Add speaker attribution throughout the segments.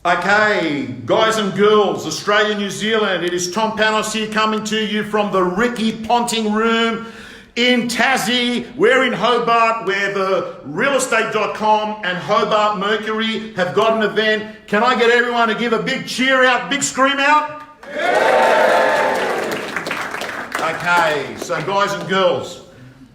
Speaker 1: Okay, guys and girls, Australia, New Zealand, it is Tom Panos here coming to you from the Ricky Ponting Room in Tassie. We're in Hobart, where the realestate.com and Hobart Mercury have got an event. Can I get everyone to give a big cheer out, big scream out? Okay, so guys and girls,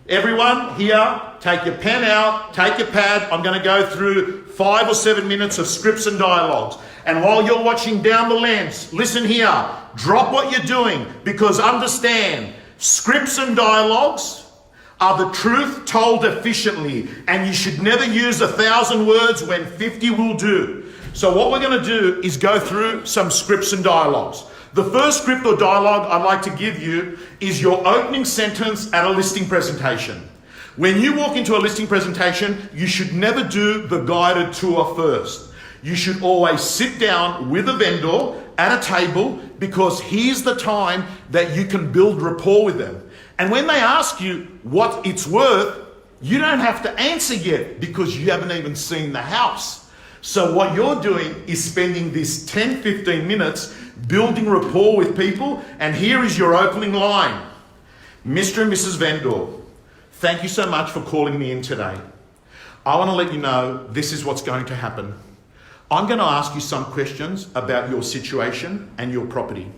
Speaker 1: everyone here, take your pen out, take your pad. I'm going to go through 5 or 7 minutes of scripts and dialogues. And while you're watching down the lens, listen here, drop what you're doing, because understand, scripts and dialogues are the truth told efficiently, and you should never use 1,000 words when 50 will do. So what we're going to do is go through some scripts and dialogues. The first script or dialogue I'd like to give you is your opening sentence at a listing presentation. When you walk into a listing presentation, you should never do the guided tour first. You should always sit down with a vendor at a table, because here's the time that you can build rapport with them. And when they ask you what it's worth, you don't have to answer yet, because you haven't even seen the house. So what you're doing is spending this 10-15 minutes building rapport with people, and here is your opening line. Mr. and Mrs. Vendor, thank you so much for calling me in today. I want to let you know this is what's going to happen. I'm going to ask you some questions about your situation and your property.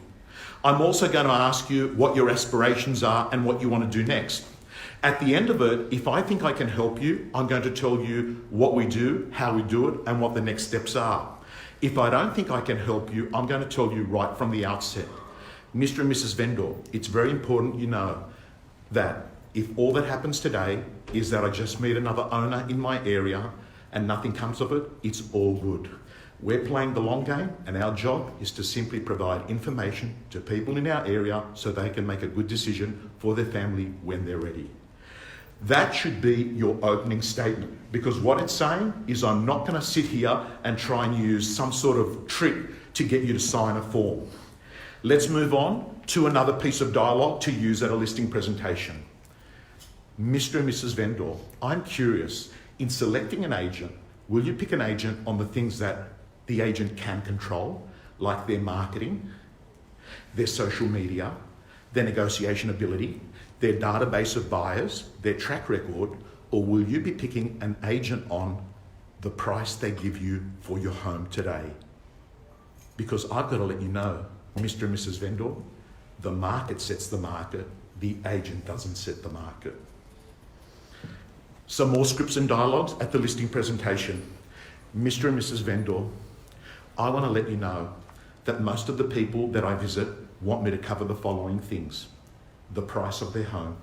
Speaker 1: I'm also going to ask you what your aspirations are and what you want to do next. At the end of it, if I think I can help you, I'm going to tell you what we do, how we do it, and what the next steps are. If I don't think I can help you, I'm going to tell you right from the outset. Mr. and Mrs. Vendor, it's very important you know that if all that happens today is that I just meet another owner in my area and nothing comes of it, it's all good. We're playing the long game, and our job is to simply provide information to people in our area so they can make a good decision for their family when they're ready. That should be your opening statement, because what it's saying is I'm not going to sit here and try and use some sort of trick to get you to sign a form. Let's move on to another piece of dialogue to use at a listing presentation. Mr. and Mrs. Vendor, I'm curious, in selecting an agent, will you pick an agent on the things that the agent can control, like their marketing, their social media, their negotiation ability, their database of buyers, their track record, or will you be picking an agent on the price they give you for your home today? Because I've got to let you know, Mr. and Mrs. Vendor, the market sets the market, the agent doesn't set the market. Some more scripts and dialogues at the listing presentation. Mr. and Mrs. Vendor, I want to let you know that most of the people that I visit want me to cover the following things: the price of their home,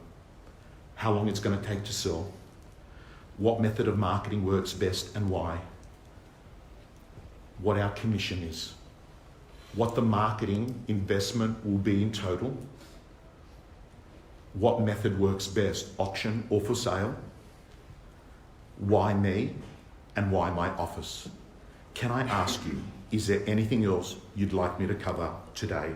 Speaker 1: how long it's going to take to sell, what method of marketing works best and why, what our commission is, what the marketing investment will be in total, what method works best, auction or for sale, why me and why my office. Can I ask you, is there anything else you'd like me to cover today?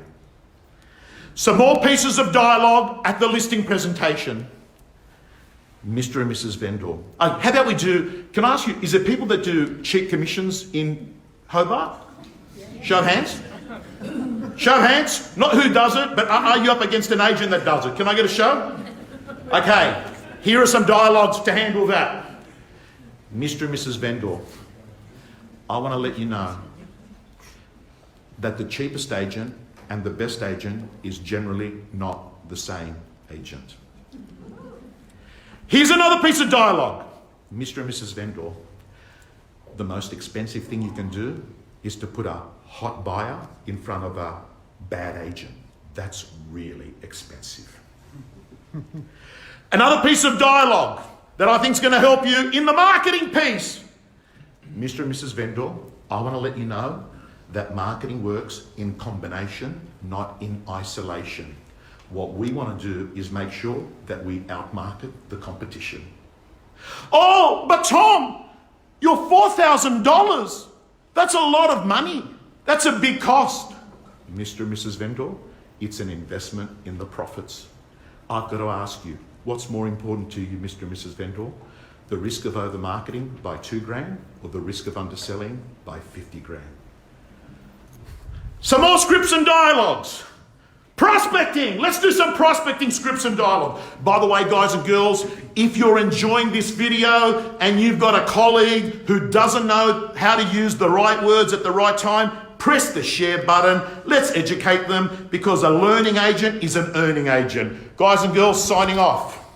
Speaker 1: Some more pieces of dialogue at the listing presentation. Mr. and Mrs. Vendor. How about we do, can I ask you, is there people that do cheap commissions in Hobart? Show of hands. Show of hands. Not who does it, but are you up against an agent that does it? Can I get a show? Okay, here are some dialogues to handle that. Mr. and Mrs. Vendor, I want to let you know that the cheapest agent and the best agent is generally not the same agent. Here's another piece of dialogue. Mr. and Mrs. Vendor, the most expensive thing you can do is to put a hot buyer in front of a bad agent. That's really expensive. Another piece of dialogue that I think is going to help you in the marketing piece. Mr. and Mrs. Vendor, I want to let you know that marketing works in combination, not in isolation. What we want to do is make sure that we outmarket the competition. Oh, but Tom, you're $4,000. That's a lot of money. That's a big cost. Mr. and Mrs. Vendor, it's an investment in the profits. I've got to ask you, what's more important to you, Mr. and Mrs. Vendor? The risk of over-marketing by $2,000 or the risk of underselling by $50,000? Some more scripts and dialogues. Prospecting. Let's do some prospecting scripts and dialogue. By the way, guys and girls, if you're enjoying this video and you've got a colleague who doesn't know how to use the right words at the right time, press the share button. Let's educate them, because a learning agent is an earning agent. Guys and girls, signing off.